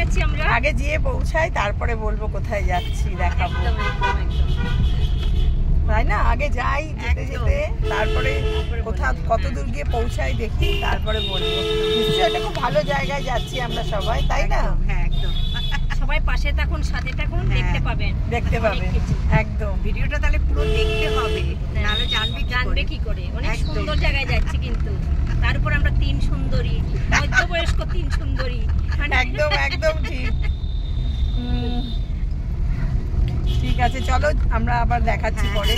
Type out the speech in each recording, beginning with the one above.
যাচ্ছি আমরা, আগে যেয়ে পৌঁছাই তারপরে বলবো কোথায় যাচ্ছি, দেখাবো, তাই না? আগে যাই, যেতে যেতে তারপরে কোথাও কত দূর গিয়ে পৌঁছাই দেখি, তারপরে বলবো। নিশ্চয়ই এটা খুব ভালো জায়গায় যাচ্ছি আমরা সবাই, তাই না? হ্যাঁ একদম। সবাই পাশে থাকুন, সাথে থাকুন, দেখতে পাবেন, দেখতে পাবেন একদম। ভিডিওটা তাহলে পুরো দেখতে হবে, নাহলে জানবে কি করে। অনেক সুন্দর জায়গায় যাচ্ছি কিন্তু তার উপর আমরা তিন সুন্দরী, মধ্যবয়স্ক তিন সুন্দরী, একদম একদম ঠিক। ঠিক আছে, চলো আমরা আবার দেখাচ্ছি পরে।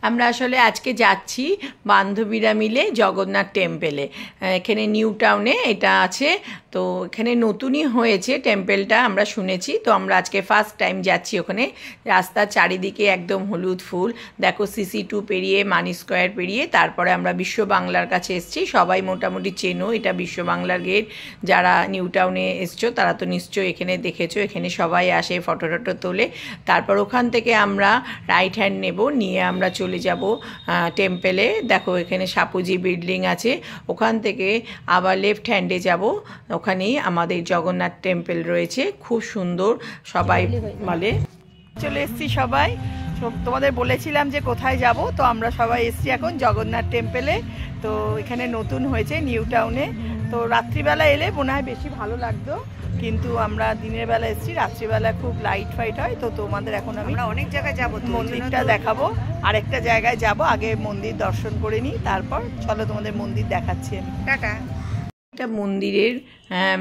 আমরা আসলে আজকে যাচ্ছি বান্ধবীরা মিলে জগন্নাথ টেম্পেলে। এখানে নিউ টাউনে এটা আছে, তো এখানে নতুনই হয়েছে টেম্পেলটা, আমরা শুনেছি। তো আমরা আজকে ফার্স্ট টাইম যাচ্ছি ওখানে। রাস্তার চারিদিকে একদম হলুদ ফুল, দেখো CC2 পেরিয়ে, মানি স্কোয়ার পেরিয়ে তারপরে আমরা বিশ্ব বাংলার কাছে এসেছি। সবাই মোটামুটি চেনো, এটা বিশ্ব বাংলার গেট। যারা নিউ টাউনে এসছো তারা তো নিশ্চয়ই এখানে দেখেছো, এখানে সবাই আসে, ফটো টটো তোলে। তারপর ওখান থেকে আমরা রাইট হ্যান্ড নেব, নিয়ে আমরা চলে যাব টেম্পেলে। দেখো এখানে সাপুজি বিল্ডিং আছে, ওখান থেকে আবার লেফট হ্যান্ডে যাব, ওখানেই আমাদের জগন্নাথ টেম্পেল রয়েছে, খুব সুন্দর। সবাই বলে চলে এসছি সবাই। তোমাদের বলেছিলাম যে কোথায় যাব, তো আমরা সবাই এসছি এখন জগন্নাথ টেম্পেলে। তো এখানে নতুন হয়েছে নিউ টাউনে। তো রাত্রিবেলা এলে মনে হয় বেশি ভালো লাগতো, কিন্তু আমরা দিনের বেলা এসেছি, রাত্রিবেলা খুব লাইট ফাইট হয়। তো তোমাদের এখন আমরা অনেক জায়গায় যাবো, মন্দিরটা দেখাবো, আরেকটা জায়গায় যাব, আগে মন্দির দর্শন করে নিই, তারপর চলো তোমাদের মন্দির দেখাচ্ছি আমি। টাটা। একটা মন্দিরের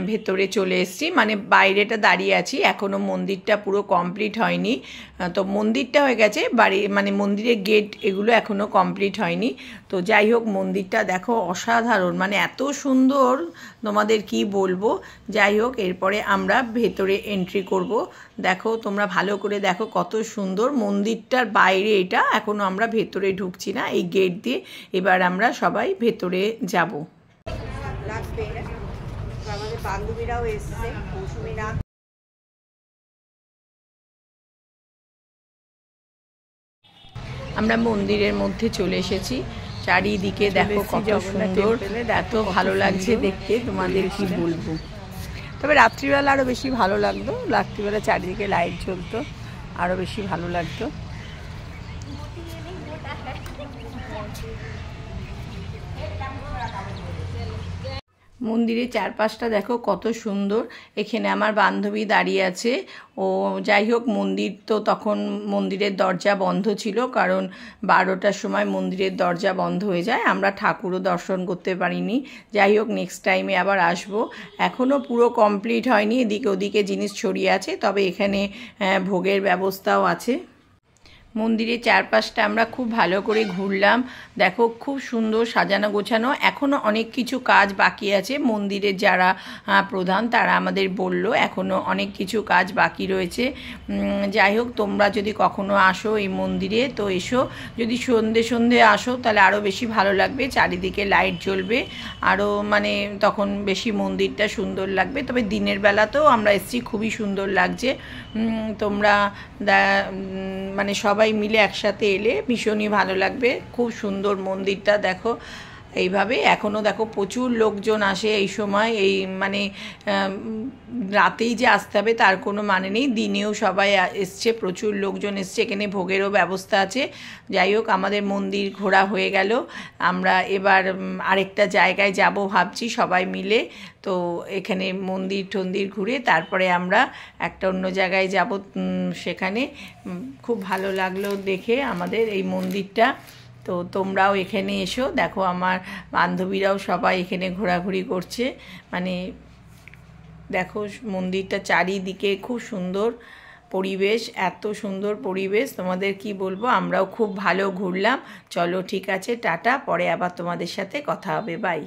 ভেতরে চলে এসেছি, মানে বাইরেটা দাঁড়িয়ে আছি, এখনও মন্দিরটা পুরো কমপ্লিট হয়নি। তো মন্দিরটা হয়ে গেছে, বাড়ি মানে মন্দিরের গেট এগুলো এখনও কমপ্লিট হয়নি। তো যাই হোক, মন্দিরটা দেখো অসাধারণ, মানে এত সুন্দর, তোমাদের কি বলবো। যাই হোক, এরপরে আমরা ভেতরে এন্ট্রি করব। দেখো তোমরা ভালো করে দেখো কত সুন্দর মন্দিরটার বাইরে, এটা এখনও আমরা ভেতরে ঢুকছি না, এই গেট দিয়ে এবার আমরা সবাই ভেতরে যাব। আমাদের বান্ধবীরাও এসছে, মৌসুমীরা। আমরা মন্দিরের মধ্যে চলে এসেছি, চারিদিকে দেখো কত সুন্দর, এত ভালো লাগছে দেখতে, তোমাদের কি বলবো। তবে রাত্রিবেলা আরও বেশি ভালো লাগতো, রাত্রিবেলা চারিদিকে লাইট জ্বলতো, আরও বেশি ভালো লাগতো। মন্দিরের চারপাশটা দেখো কত সুন্দর। এখানে আমার বান্ধবী দাঁড়িয়ে আছে। ও যাই হোক, মন্দির তো তখন মন্দিরের দরজা বন্ধ ছিল, কারণ 12টার সময় মন্দিরের দরজা বন্ধ হয়ে যায়, আমরা ঠাকুরও দর্শন করতে পারিনি। যাই হোক, নেক্সট টাইমে আবার আসবো। এখনও পুরো কমপ্লিট হয়নি, এদিকে ওদিকে জিনিস ছড়িয়ে আছে, তবে এখানে ভোগের ব্যবস্থাও আছে। মন্দিরের চারপাশটা আমরা খুব ভালো করে ঘুরলাম, দেখো খুব সুন্দর সাজানো গোছানো। এখনও অনেক কিছু কাজ বাকি আছে, মন্দিরের যারা প্রধান তারা আমাদের বলল এখনও অনেক কিছু কাজ বাকি রয়েছে। যাই হোক, তোমরা যদি কখনো আসো এই মন্দিরে তো এসো, যদি সন্ধে আসো তাহলে আরও বেশি ভালো লাগবে, চারিদিকে লাইট জ্বলবে, আরও মানে তখন বেশি মন্দিরটা সুন্দর লাগবে। তবে দিনের বেলাতেও আমরা এসেছি, খুবই সুন্দর লাগছে। তোমরা মানে সবাই মিলে একসাথে এলে ভীষণই ভালো লাগবে, খুব সুন্দর মন্দিরটা দেখো। এইভাবে এখনও দেখো প্রচুর লোকজন আসে এই সময়, এই মানে রাতেই যে আসতে হবে তার কোনো মানে নেই, দিনেও সবাই এসছে, প্রচুর লোকজন এসছে, এখানে ভোগেরও ব্যবস্থা আছে। যাই হোক, আমাদের মন্দির ঘোরা হয়ে গেল, আমরা এবার আরেকটা জায়গায় যাব ভাবছি সবাই মিলে। তো এখানে মন্দির ঘুরে তারপরে আমরা একটা অন্য জায়গায় যাব, সেখানে খুব ভালো লাগলো দেখে আমাদের এই মন্দিরটা। তো তোমরাও এখানে এসো, দেখো আমার বান্ধবীরাও সবাই এখানে ঘোরাঘুরি করছে, মানে দেখো মন্দিরটা চারিদিকে খুব সুন্দর পরিবেশ, এত সুন্দর পরিবেশ তোমাদের কি বলবো। আমরাও খুব ভালো ঘুরলাম। চলো ঠিক আছে, টাটা, পরে আবার তোমাদের সাথে কথা হবে, বাই।